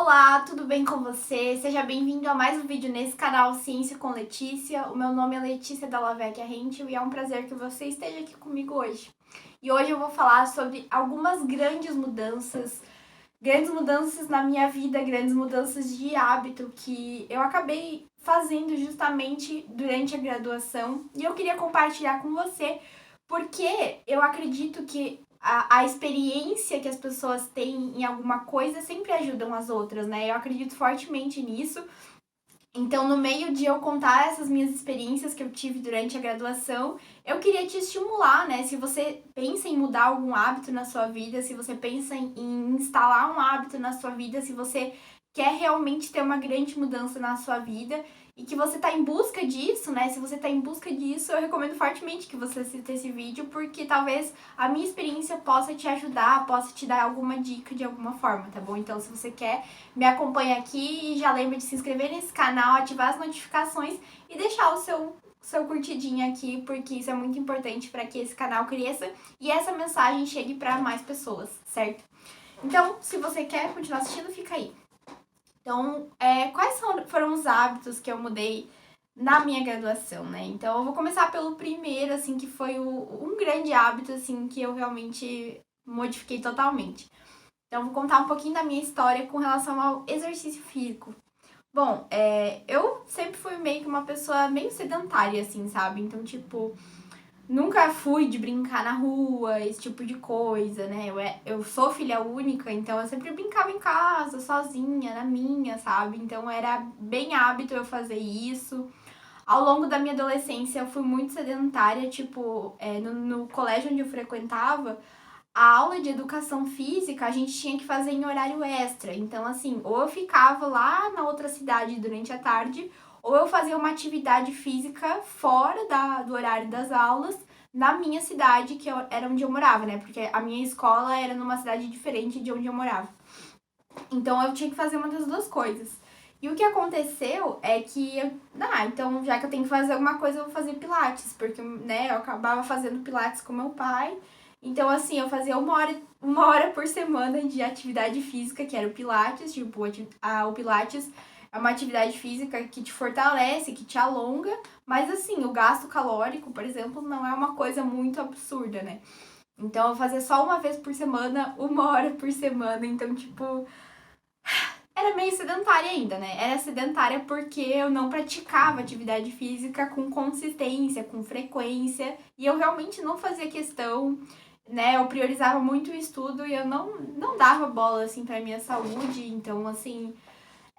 Olá, tudo bem com você? Seja bem-vindo a mais um vídeo nesse canal Ciência com Letícia. O meu nome é Letícia Della Vecchia Rentio e é um prazer que você esteja aqui comigo hoje. E hoje eu vou falar sobre algumas grandes mudanças na minha vida, grandes mudanças de hábito que eu acabei fazendo justamente durante a graduação. E eu queria compartilhar com você porque eu acredito que a experiência que as pessoas têm em alguma coisa sempre ajudam as outras, né? Eu acredito fortemente nisso. Então, no meio de eu contar essas minhas experiências que eu tive durante a graduação, eu queria te estimular, né? Se você pensa em mudar algum hábito na sua vida, se você pensa em instalar um hábito na sua vida, se você quer realmente ter uma grande mudança na sua vida e que você tá em busca disso, né? Se você tá em busca disso, eu recomendo fortemente que você assista esse vídeo, porque talvez a minha experiência possa te ajudar, possa te dar alguma dica de alguma forma, tá bom? Então, se você quer, me acompanha aqui e já lembra de se inscrever nesse canal, ativar as notificações e deixar o seu curtidinho aqui, porque isso é muito importante para que esse canal cresça e essa mensagem chegue para mais pessoas, certo? Então, se você quer continuar assistindo, fica aí. Então, quais foram os hábitos que eu mudei na minha graduação, né? Então, eu vou começar pelo primeiro, assim, que foi um grande hábito, assim, que eu realmente modifiquei totalmente. Então, eu vou contar um pouquinho da minha história com relação ao exercício físico. Bom, eu sempre fui meio que uma pessoa meio sedentária, assim, sabe? Então, tipo, nunca fui de brincar na rua, esse tipo de coisa, né? Eu sou filha única, então eu sempre brincava em casa, sozinha, na minha, sabe? Então era bem hábito eu fazer isso. Ao longo da minha adolescência eu fui muito sedentária, tipo, no colégio onde eu frequentava, a aula de educação física a gente tinha que fazer em horário extra. Então, assim, ou eu ficava lá na outra cidade durante a tarde, ou eu fazia uma atividade física fora do horário das aulas, na minha cidade, que era onde eu morava, né? Porque a minha escola era numa cidade diferente de onde eu morava. Então, eu tinha que fazer uma das duas coisas. E o que aconteceu é que, então já que eu tenho que fazer alguma coisa, eu vou fazer pilates, porque, né, eu acabava fazendo pilates com meu pai. Então, assim, eu fazia uma hora por semana de atividade física, que era o pilates, tipo, o pilates é uma atividade física que te fortalece, que te alonga, mas, assim, o gasto calórico, por exemplo, não é uma coisa muito absurda, né? Então, eu fazia só uma vez por semana, uma hora por semana, então, tipo, era meio sedentária ainda, né? Era sedentária porque eu não praticava atividade física com consistência, com frequência, e eu realmente não fazia questão, né? Eu priorizava muito o estudo e eu não dava bola, assim, pra minha saúde, então, assim,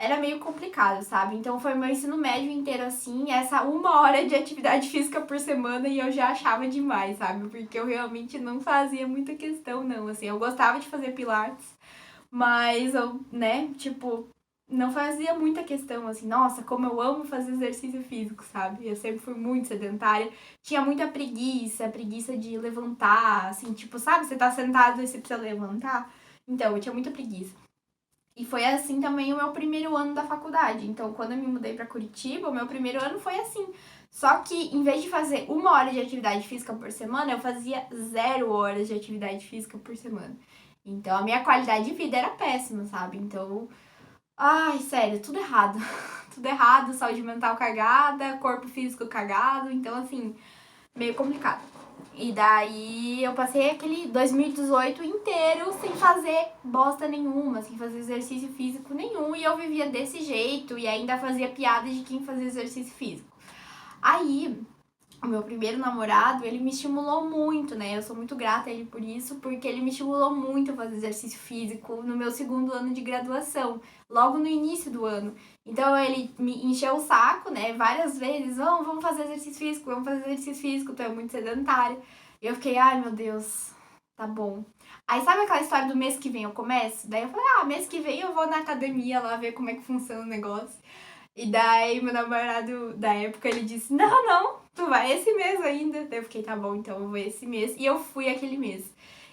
era meio complicado, sabe? Então, foi meu ensino médio inteiro, assim, essa uma hora de atividade física por semana e eu já achava demais, sabe? Porque eu realmente não fazia muita questão, não, assim, eu gostava de fazer pilates, mas eu, né, tipo, não fazia muita questão, assim, nossa, como eu amo fazer exercício físico, sabe? Eu sempre fui muito sedentária, tinha muita preguiça de levantar, assim, tipo, sabe? Você tá sentado e você precisa levantar. Então, eu tinha muita preguiça. E foi assim também o meu primeiro ano da faculdade. Então, quando eu me mudei pra Curitiba, o meu primeiro ano foi assim. Só que, em vez de fazer uma hora de atividade física por semana, eu fazia 0 horas de atividade física por semana. Então, a minha qualidade de vida era péssima, sabe? Então, ai, sério, tudo errado. Tudo errado, saúde mental cagada, corpo físico cagado. Então, assim, meio complicado. E daí eu passei aquele 2018 inteiro sem fazer bosta nenhuma, sem fazer exercício físico nenhum, e eu vivia desse jeito e ainda fazia piada de quem fazia exercício físico. Aí, o meu primeiro namorado, ele me estimulou muito, né? Eu sou muito grata a ele por isso, porque ele me estimulou muito a fazer exercício físico no meu segundo ano de graduação, logo no início do ano. Então ele me encheu o saco, né? Várias vezes, vamos fazer exercício físico, vamos fazer exercício físico, tu é muito sedentária. E eu fiquei, ai meu Deus, tá bom. Aí sabe aquela história do mês que vem eu começo? Daí eu falei, mês que vem eu vou na academia lá ver como é que funciona o negócio. E daí meu namorado da época, ele disse, não, tu vai esse mês ainda. Daí eu fiquei, tá bom, então eu vou esse mês. E eu fui aquele mês.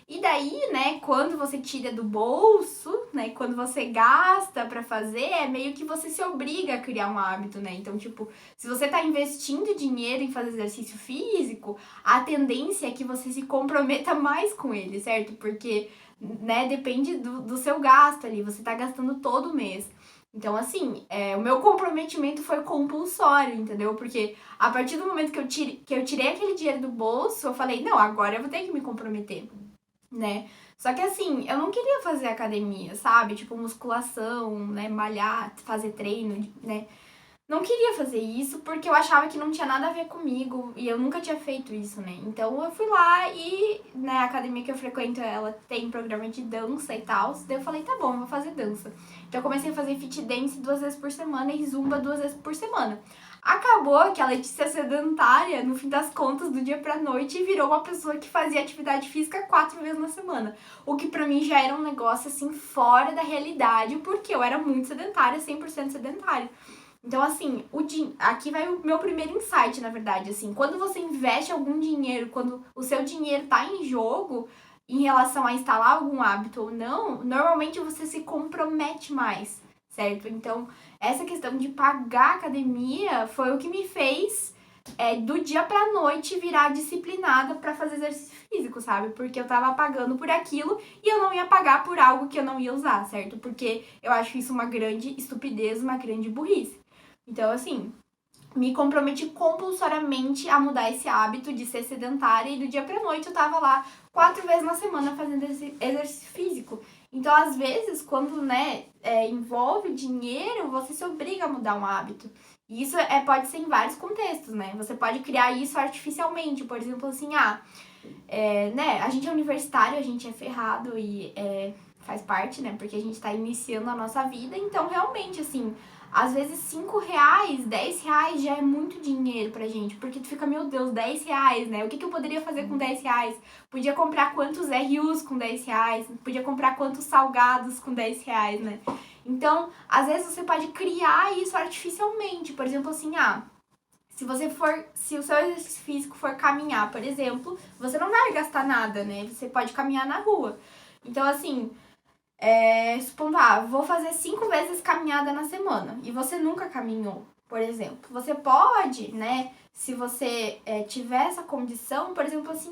E daí, né, quando você tira do bolso, né, quando você gasta pra fazer, é meio que você se obriga a criar um hábito, né? Então, tipo, se você tá investindo dinheiro em fazer exercício físico, a tendência é que você se comprometa mais com ele, certo? Porque né, depende do seu gasto ali, você tá gastando todo mês. Então, assim, o meu comprometimento foi compulsório, entendeu? Porque a partir do momento que eu tirei aquele dinheiro do bolso, eu falei, não, agora eu vou ter que me comprometer, né? Só que assim, eu não queria fazer academia, sabe? Tipo, musculação, né? Malhar, fazer treino, né? Não queria fazer isso porque eu achava que não tinha nada a ver comigo e eu nunca tinha feito isso, né? Então eu fui lá e, né, a academia que eu frequento, ela tem programa de dança e tal. Daí eu falei, tá bom, eu vou fazer dança. Então eu comecei a fazer fit dance 2 vezes por semana e zumba 2 vezes por semana. Acabou que a Letícia sedentária, no fim das contas, do dia pra noite, virou uma pessoa que fazia atividade física 4 vezes na semana. O que pra mim já era um negócio, assim, fora da realidade, porque eu era muito sedentária, 100% sedentária. Então, assim, aqui vai o meu primeiro insight, na verdade, assim, quando você investe algum dinheiro, quando o seu dinheiro tá em jogo, em relação a instalar algum hábito ou não, normalmente você se compromete mais, certo? Então, essa questão de pagar academia foi o que me fez, do dia pra noite, virar disciplinada pra fazer exercício físico, sabe? Porque eu tava pagando por aquilo e eu não ia pagar por algo que eu não ia usar, certo? Porque eu acho isso uma grande estupidez, uma grande burrice. Então, assim, me comprometi compulsoriamente a mudar esse hábito de ser sedentária e do dia pra noite eu tava lá 4 vezes na semana fazendo esse exercício físico. Então, às vezes, quando, né, envolve dinheiro, você se obriga a mudar um hábito. E isso pode ser em vários contextos, né? Você pode criar isso artificialmente, por exemplo, assim, né, a gente é universitário, a gente é ferrado e faz parte, né? Porque a gente tá iniciando a nossa vida, então realmente, assim, às vezes 5 reais, 10 reais já é muito dinheiro pra gente, porque tu fica, meu Deus, 10 reais, né? O que eu poderia fazer com 10 reais? Podia comprar quantos RUs com 10 reais, podia comprar quantos salgados com 10 reais, né? Então, às vezes você pode criar isso artificialmente, por exemplo, assim, se o seu exercício físico for caminhar, por exemplo, você não vai gastar nada, né? Você pode caminhar na rua. Então, assim, supondo, vou fazer 5 vezes caminhada na semana e você nunca caminhou, por exemplo. Você pode, né, se você tiver essa condição, por exemplo, assim,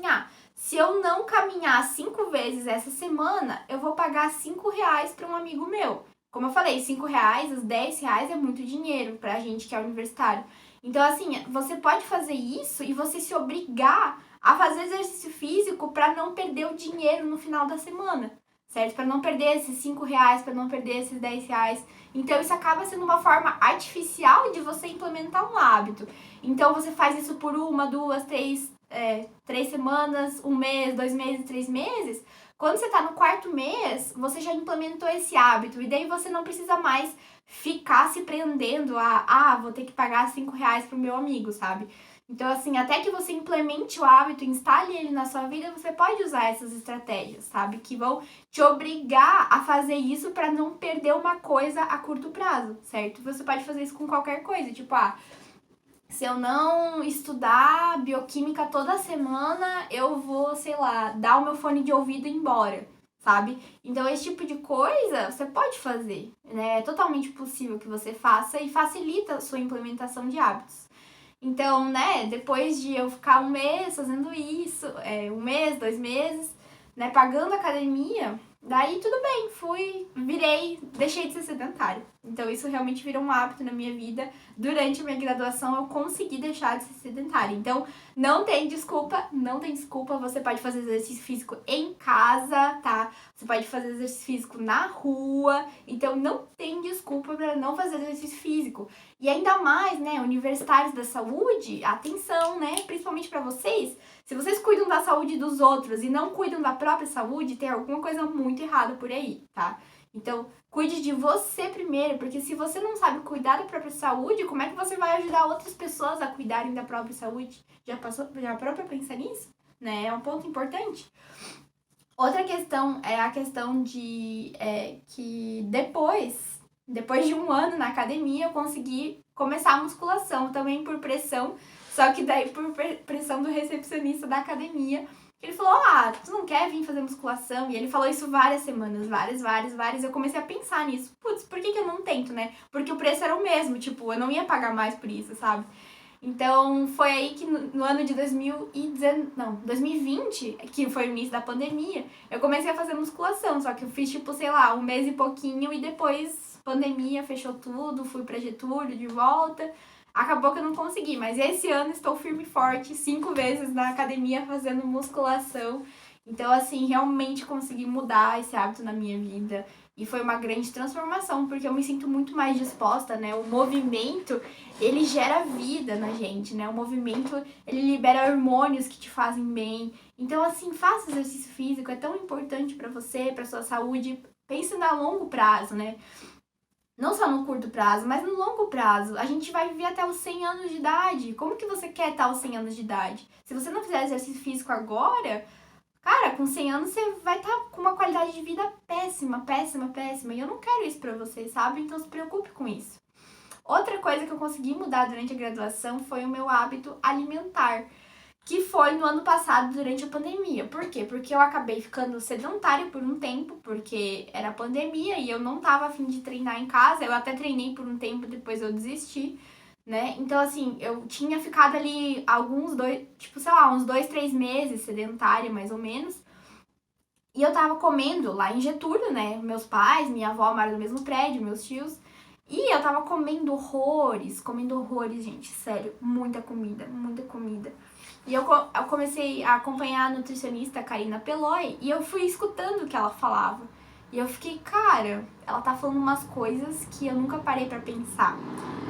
se eu não caminhar 5 vezes essa semana, eu vou pagar 5 reais para um amigo meu. Como eu falei, 5 reais, os 10 reais é muito dinheiro pra gente que é universitário. Então, assim, você pode fazer isso e você se obrigar a fazer exercício físico para não perder o dinheiro no final da semana, certo? Para não perder esses 5 reais, para não perder esses 10 reais. Então, isso acaba sendo uma forma artificial de você implementar um hábito. Então, você faz isso por 1, 2, 3 semanas, 1 mês, 2 meses, 3 meses. Quando você tá no 4º mês, você já implementou esse hábito. E daí você não precisa mais ficar se prendendo vou ter que pagar 5 reais pro meu amigo, sabe? Então, assim, até que você implemente o hábito, instale ele na sua vida, você pode usar essas estratégias, sabe? Que vão te obrigar a fazer isso para não perder uma coisa a curto prazo, certo? Você pode fazer isso com qualquer coisa, tipo, se eu não estudar bioquímica toda semana, eu vou, sei lá, dar o meu fone de ouvido e ir embora, sabe? Então, esse tipo de coisa você pode fazer, né? É totalmente possível que você faça e facilita a sua implementação de hábitos. Então, né, depois de eu ficar 1 mês fazendo isso, 1 mês, 2 meses, né, pagando academia, daí tudo bem, deixei de ser sedentária. Então, isso realmente virou um hábito na minha vida. Durante a minha graduação, eu consegui deixar de ser sedentária. Então, não tem desculpa, você pode fazer exercício físico em casa, tá? Você pode fazer exercício físico na rua, então não tem desculpa para não fazer exercício físico. E ainda mais, né, universitários da saúde, atenção, né, principalmente para vocês, se vocês cuidam da saúde dos outros e não cuidam da própria saúde, tem alguma coisa muito errada por aí, tá? Então, cuide de você primeiro, porque se você não sabe cuidar da própria saúde, como é que você vai ajudar outras pessoas a cuidarem da própria saúde? Já parou pra pensar nisso? Né? É um ponto importante. Outra questão é a questão de que depois de 1 ano na academia, eu consegui começar a musculação também por pressão, só que daí por pressão do recepcionista da academia. Ele falou, tu não quer vir fazer musculação? E ele falou isso várias semanas, várias. Eu comecei a pensar nisso. Putz, por que eu não tento, né? Porque o preço era o mesmo, tipo, eu não ia pagar mais por isso, sabe? Então, foi aí que no ano de 2020, que foi o início da pandemia, eu comecei a fazer musculação. Só que eu fiz, tipo, sei lá, um mês e pouquinho e depois pandemia, fechou tudo, fui pra Getúlio de volta. Acabou que eu não consegui, mas esse ano estou firme e forte, 5 vezes na academia fazendo musculação. Então, assim, realmente consegui mudar esse hábito na minha vida. E foi uma grande transformação, porque eu me sinto muito mais disposta, né? O movimento, ele gera vida na gente, né? O movimento, ele libera hormônios que te fazem bem. Então, assim, faça exercício físico, é tão importante pra você, pra sua saúde. Pense no longo prazo, né? Não só no curto prazo, mas no longo prazo. A gente vai viver até os 100 anos de idade. Como que você quer estar aos 100 anos de idade? Se você não fizer exercício físico agora, cara, com 100 anos você vai estar com uma qualidade de vida péssima, péssima, péssima. E eu não quero isso pra você, sabe? Então se preocupe com isso. Outra coisa que eu consegui mudar durante a graduação foi o meu hábito alimentar, que foi no ano passado, durante a pandemia. Por quê? Porque eu acabei ficando sedentária por um tempo, porque era pandemia e eu não tava a fim de treinar em casa. Eu até treinei por um tempo, depois eu desisti, né? Então, assim, eu tinha ficado ali uns 2, 3 meses sedentária, mais ou menos. E eu tava comendo lá em Getúlio, né? Meus pais, minha avó moram no mesmo prédio, meus tios. E eu tava comendo horrores, gente, sério, muita comida, muita comida. E eu comecei a acompanhar a nutricionista Karina Peloy e eu fui escutando o que ela falava. E eu fiquei, cara, ela tá falando umas coisas que eu nunca parei pra pensar,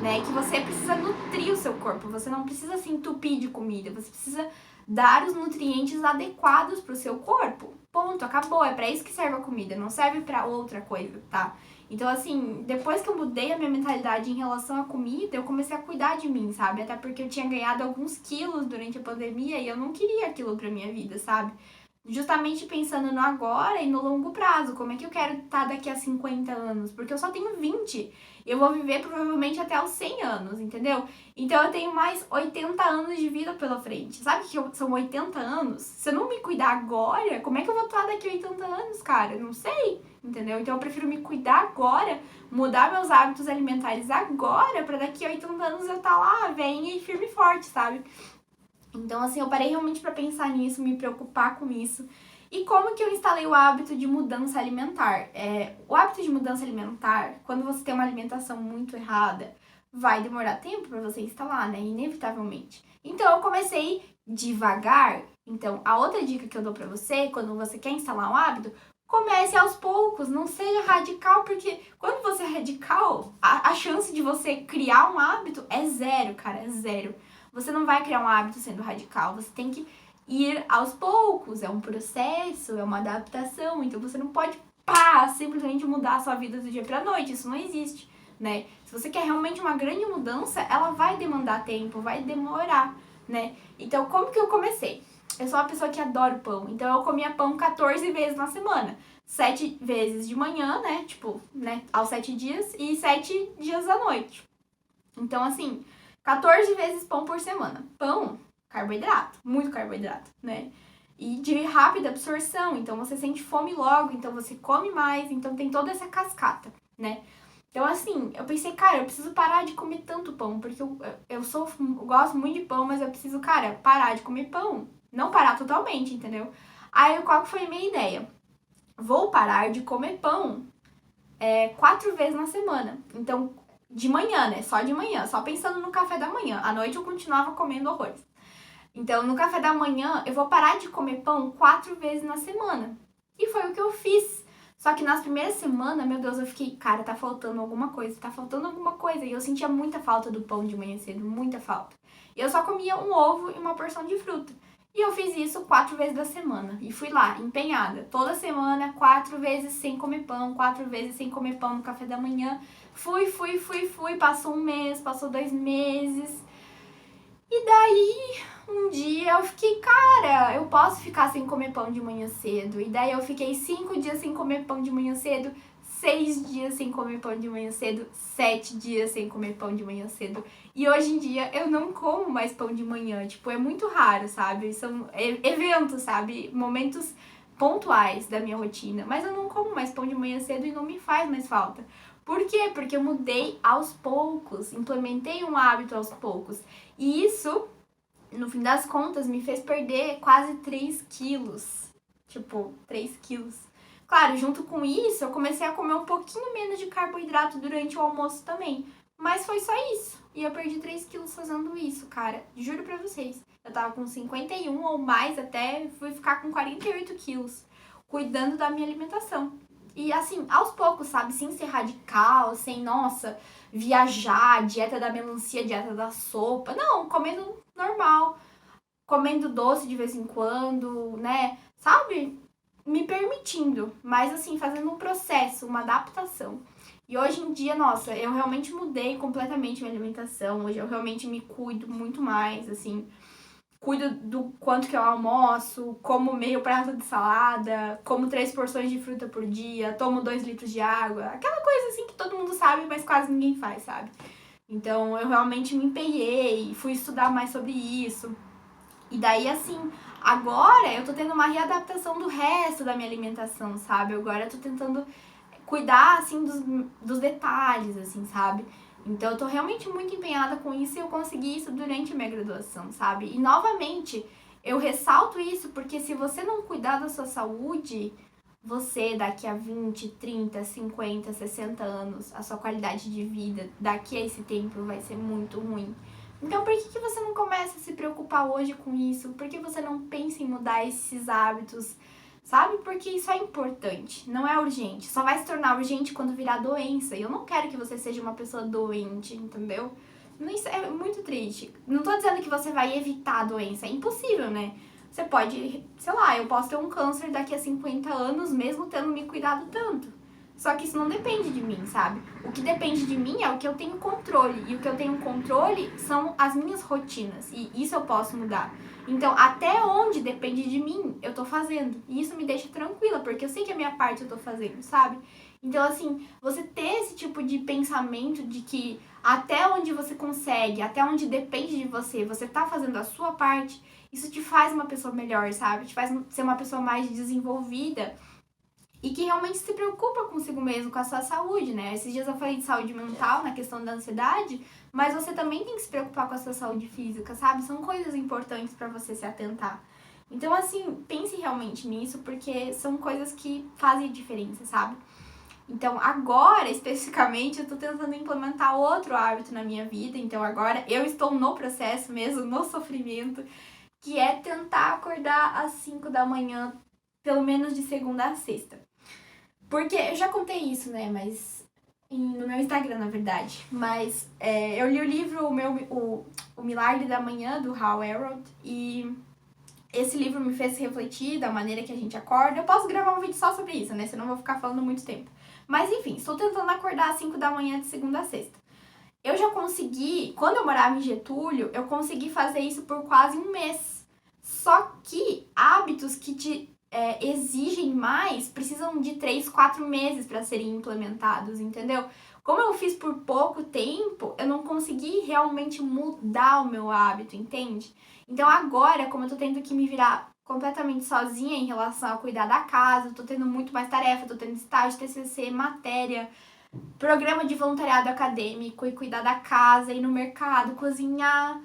né? Que você precisa nutrir o seu corpo, você não precisa se entupir de comida, você precisa dar os nutrientes adequados pro seu corpo. Ponto, acabou, é pra isso que serve a comida, não serve pra outra coisa, tá? Então, assim, depois que eu mudei a minha mentalidade em relação à comida, eu comecei a cuidar de mim, sabe? Até porque eu tinha ganhado alguns quilos durante a pandemia e eu não queria aquilo pra minha vida, sabe? Justamente pensando no agora e no longo prazo. Como é que eu quero estar daqui a 50 anos? Porque eu só tenho 20. Eu vou viver provavelmente até os 100 anos, entendeu? Então eu tenho mais 80 anos de vida pela frente. Sabe que são 80 anos? Se eu não me cuidar agora, como é que eu vou estar daqui a 80 anos, cara? Eu não sei, entendeu? Então eu prefiro me cuidar agora, mudar meus hábitos alimentares agora, pra daqui a 80 anos eu estar lá, velhinha e firme e forte, sabe? Então, assim, eu parei realmente pra pensar nisso, me preocupar com isso. E como que eu instalei o hábito de mudança alimentar? O hábito de mudança alimentar, quando você tem uma alimentação muito errada, vai demorar tempo pra você instalar, né? Inevitavelmente. Então, eu comecei devagar. Então, a outra dica que eu dou pra você, quando você quer instalar um hábito, comece aos poucos, não seja radical, porque quando você é radical, a chance de você criar um hábito é zero, cara, é zero. Você não vai criar um hábito sendo radical, você tem que ir aos poucos, é um processo, é uma adaptação, então você não pode, simplesmente mudar a sua vida do dia pra noite, isso não existe, né? Se você quer realmente uma grande mudança, ela vai demandar tempo, vai demorar, né? Então, como que eu comecei? Eu sou uma pessoa que adora pão, então eu comia pão 14 vezes na semana. 7 vezes de manhã, né? Tipo, né? Aos 7 dias e 7 dias à noite. Então, assim, 14 vezes pão por semana. Pão, carboidrato, muito carboidrato, né? E de rápida absorção, então você sente fome logo, então você come mais, então tem toda essa cascata, né? Então, assim, eu pensei, cara, eu preciso parar de comer tanto pão, porque eu gosto muito de pão, mas eu preciso, cara, parar de comer pão. Não parar totalmente, entendeu? Aí, qual que foi a minha ideia? Vou parar de comer pão 4 vezes na semana. Então, de manhã, né? Só de manhã, só pensando no café da manhã. À noite eu continuava comendo horrores. Então, no café da manhã, eu vou parar de comer pão 4 vezes na semana. E foi o que eu fiz. Só que nas primeiras semanas, meu Deus, eu fiquei, cara, tá faltando alguma coisa, tá faltando alguma coisa. E eu sentia muita falta do pão de manhã cedo, muita falta. Eu só comia um ovo e uma porção de fruta. E eu fiz isso 4 vezes da semana. E fui lá, empenhada. Toda semana, 4 vezes sem comer pão, 4 vezes sem comer pão no café da manhã. Fui. Passou um mês, passou 2 meses. E daí, um dia eu fiquei, cara, eu posso ficar sem comer pão de manhã cedo. E daí eu fiquei 5 dias sem comer pão de manhã cedo, 6 dias sem comer pão de manhã cedo, 7 dias sem comer pão de manhã cedo. E hoje em dia eu não como mais pão de manhã. Tipo, é muito raro, sabe? São eventos, sabe? Momentos pontuais da minha rotina. Mas eu não como mais pão de manhã cedo e não me faz mais falta. Por quê? Porque eu mudei aos poucos, implementei um hábito aos poucos. E isso, no fim das contas, me fez perder quase 3 quilos. Tipo, 3 quilos. Claro, junto com isso, eu comecei a comer um pouquinho menos de carboidrato durante o almoço também. Mas foi só isso. E eu perdi 3 quilos fazendo isso, cara. Juro pra vocês. Eu tava com 51 ou mais até, fui ficar com 48 quilos. Cuidando da minha alimentação. E assim, aos poucos, sabe? Sem ser radical, sem, nossa, viajar, dieta da melancia, dieta da sopa. Não, comendo normal. Comendo doce de vez em quando, né? Sabe? Me permitindo, mas assim, fazendo um processo, uma adaptação. E hoje em dia, nossa, eu realmente mudei completamente minha alimentação. Hoje eu realmente me cuido muito mais, assim. Cuido do quanto que eu almoço, como meio prato de salada, como 3 porções de fruta por dia, tomo 2 litros de água. Aquela coisa assim que todo mundo sabe, mas quase ninguém faz, sabe? Então eu realmente me empenhei, fui estudar mais sobre isso. E daí, assim, agora eu tô tendo uma readaptação do resto da minha alimentação, sabe? Agora eu tô tentando cuidar, assim, dos detalhes, assim, sabe? Então eu tô realmente muito empenhada com isso e eu consegui isso durante a minha graduação, sabe? E novamente, eu ressalto isso porque se você não cuidar da sua saúde, você daqui a 20, 30, 50, 60 anos, a sua qualidade de vida daqui a esse tempo vai ser muito ruim. Então por que você não começa a se preocupar hoje com isso? Por que você não pensa em mudar esses hábitos? Sabe? Porque isso é importante, não é urgente. Só vai se tornar urgente quando virar doença. E eu não quero que você seja uma pessoa doente, entendeu? Isso é muito triste. Não tô dizendo que você vai evitar a doença, é impossível, né? Você pode, sei lá, eu posso ter um câncer daqui a 50 anos, mesmo tendo me cuidado tanto. Só que isso não depende de mim, sabe? O que depende de mim é o que eu tenho controle. E o que eu tenho controle são as minhas rotinas. E isso eu posso mudar. Então, até onde depende de mim, eu tô fazendo. E isso me deixa tranquila, porque eu sei que a minha parte eu tô fazendo, sabe? Então, assim, você ter esse tipo de pensamento de que até onde você consegue, até onde depende de você, você tá fazendo a sua parte, isso te faz uma pessoa melhor, sabe? Te faz ser uma pessoa mais desenvolvida e que realmente se preocupa consigo mesmo, com a sua saúde, né? Esses dias eu falei de saúde mental, na questão da ansiedade, mas você também tem que se preocupar com a sua saúde física, sabe? São coisas importantes pra você se atentar. Então, assim, pense realmente nisso, porque são coisas que fazem diferença, sabe? Então, agora, especificamente, eu tô tentando implementar outro hábito na minha vida. Então, agora eu estou no processo mesmo, no sofrimento, que é tentar acordar às 5 da manhã, pelo menos de segunda a sexta. Porque eu já contei isso, né? Mas no meu Instagram, na verdade. Mas eu li o livro o Milagre da Manhã, do Hal Elrod, e esse livro me fez refletir da maneira que a gente acorda. Eu posso gravar um vídeo só sobre isso, né? Senão eu vou ficar falando muito tempo. Mas enfim, estou tentando acordar às 5 da manhã de segunda a sexta. Eu já consegui, quando eu morava em Getúlio, eu consegui fazer isso por quase um mês. Só que hábitos que te exigem mais precisam de 3, 4 meses para serem implementados, entendeu? Como eu fiz por pouco tempo, eu não consegui realmente mudar o meu hábito, entende? Então agora, como eu tô tendo que me virar completamente sozinha em relação a cuidar da casa, eu tô tendo muito mais tarefa, tô tendo estágio, TCC, matéria, programa de voluntariado acadêmico e cuidar da casa, ir no mercado, cozinhar.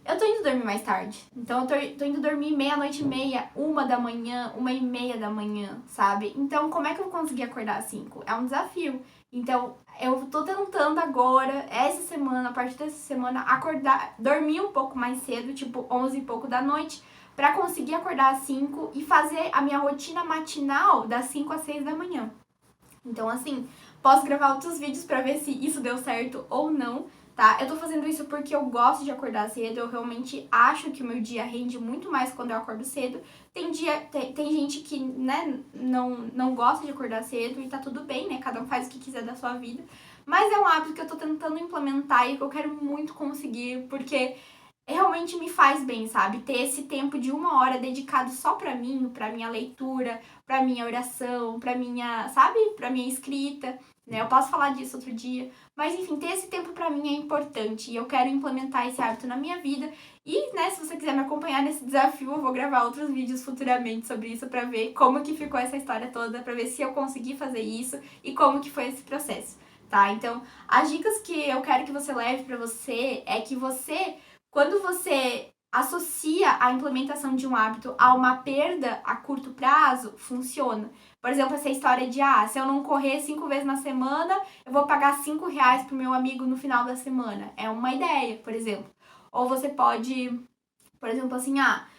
Eu tô indo dormir mais tarde. Então eu tô indo dormir meia-noite e meia, 1 da manhã, 1h30 da manhã, sabe? Então como é que eu vou conseguir acordar às 5? É um desafio. Então eu tô tentando agora, essa semana, a partir dessa semana, acordar, dormir um pouco mais cedo, tipo 11 e pouco da noite, pra conseguir acordar às 5 e fazer a minha rotina matinal das 5 às 6 da manhã. Então assim, posso gravar outros vídeos pra ver se isso deu certo ou não, tá? Eu tô fazendo isso porque eu gosto de acordar cedo, eu realmente acho que o meu dia rende muito mais quando eu acordo cedo. Tem gente que, né, não gosta de acordar cedo e tá tudo bem, né? Cada um faz o que quiser da sua vida. Mas é um hábito que eu tô tentando implementar e que eu quero muito conseguir, porque realmente me faz bem, sabe? Ter esse tempo de 1 hora dedicado só pra mim, pra minha leitura, pra minha oração, pra minha, sabe? Pra minha escrita, né? Eu posso falar disso outro dia. Mas, enfim, ter esse tempo pra mim é importante e eu quero implementar esse hábito na minha vida. E, né, se você quiser me acompanhar nesse desafio, eu vou gravar outros vídeos futuramente sobre isso pra ver como que ficou essa história toda, pra ver se eu consegui fazer isso e como que foi esse processo. tá? Então, as dicas que eu quero que você leve pra você é que você, quando você associa a implementação de um hábito a uma perda a curto prazo, funciona. Por exemplo, essa história de, se eu não correr 5 vezes na semana, eu vou pagar R$ 5 pro meu amigo no final da semana. É uma ideia, por exemplo. Ou você pode, por exemplo, assim,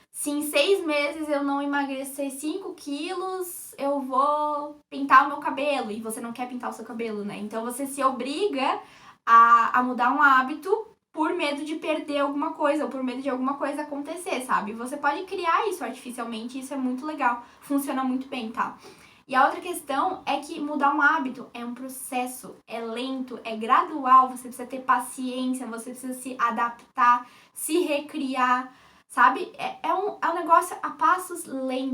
se em 6 meses eu não emagrecer 5 quilos, eu vou pintar o meu cabelo. E você não quer pintar o seu cabelo, né? Então você se obriga a mudar um hábito por medo de perder alguma coisa, ou por medo de alguma coisa acontecer, sabe? Você pode criar isso artificialmente, isso é muito legal, funciona muito bem, tá? E a outra questão é que mudar um hábito é um processo, é lento, é gradual, você precisa ter paciência, você precisa se adaptar, se recriar, sabe? É um negócio a passos lentos.